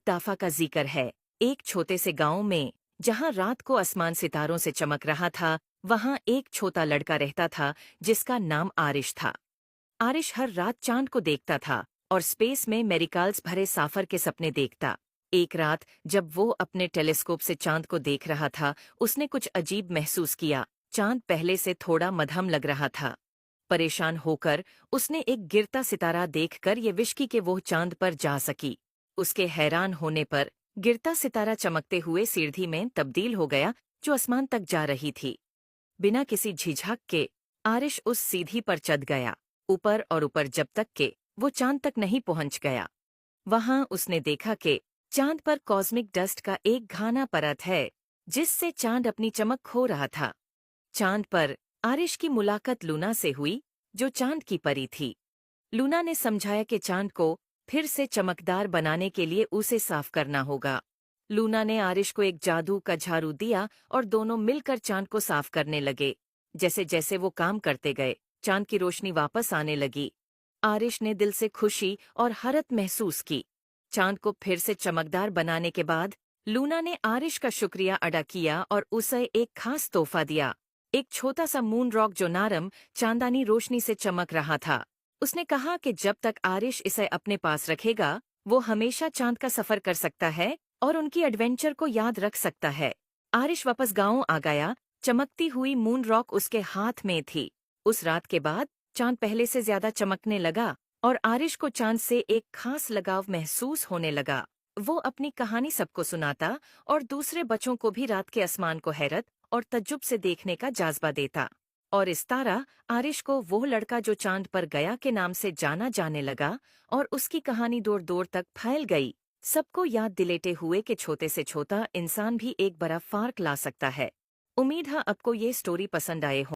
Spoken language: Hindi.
दफा का जिक्र है। एक छोटे से गांव में, जहां रात को आसमान सितारों से चमक रहा था, वहां एक छोटा लड़का रहता था जिसका नाम आरिश था। आरिश हर रात चांद को देखता था और स्पेस में मेरिकल्स भरे सफर के सपने देखता। एक रात जब वो अपने टेलीस्कोप से चांद को देख रहा था, उसने कुछ अजीब महसूस किया। चांद पहले से थोड़ा मध्यम लग रहा था। परेशान होकर उसने एक गिरता सितारा देखकर ये विश की कि वो चांद पर जा सकी। उसके हैरान होने पर गिरता सितारा चमकते हुए सीढ़ी में तब्दील हो गया, जो आसमान तक जा रही थी। बिना किसी झिझक के आरिश उस सीढ़ी पर चढ़ गया, ऊपर और ऊपर, जब तक कि वो चांद तक नहीं पहुंच गया। वहां उसने देखा कि चांद पर कॉस्मिक डस्ट का एक घना परत है, जिससे चांद अपनी चमक खो रहा था। चांद पर आरिश की मुलाकात लूना से हुई, जो चांद की परी थी। लूना ने समझाया कि चांद को फिर से चमकदार बनाने के लिए उसे साफ करना होगा। लूना ने आरिश को एक जादू का झाड़ू दिया और दोनों मिलकर चांद को साफ करने लगे। जैसे जैसे वो काम करते गए, चांद की रोशनी वापस आने लगी। आरिश ने दिल से खुशी और हरत महसूस की। चांद को फिर से चमकदार बनाने के बाद लूना ने आरिश का शुक्रिया अदा किया और उसे एक खास तोहफा दिया, एक छोटा सा मून रॉक जो नरम चांदानी रोशनी से चमक रहा था। उसने कहा कि जब तक आरिश इसे अपने पास रखेगा, वो हमेशा चांद का सफर कर सकता है और उनकी एडवेंचर को याद रख सकता है। आरिश वापस गांव आ गया, चमकती हुई मून रॉक उसके हाथ में थी। उस रात के बाद चांद पहले से ज्यादा चमकने लगा और आरिश को चांद से एक खास लगाव महसूस होने लगा। वो अपनी कहानी सबको सुनाता और दूसरे बच्चों को भी रात के आसमान को हैरत और तज्जुब से देखने का जाज़्बा देता। और इस तरह आरिश को वो लड़का जो चांद पर गया के नाम से जाना जाने लगा और उसकी कहानी दूर दूर तक फैल गई, सबको याद दिलाते हुए कि छोटे से छोटा इंसान भी एक बड़ा फर्क ला सकता है। उम्मीद है आपको ये स्टोरी पसंद आए हो।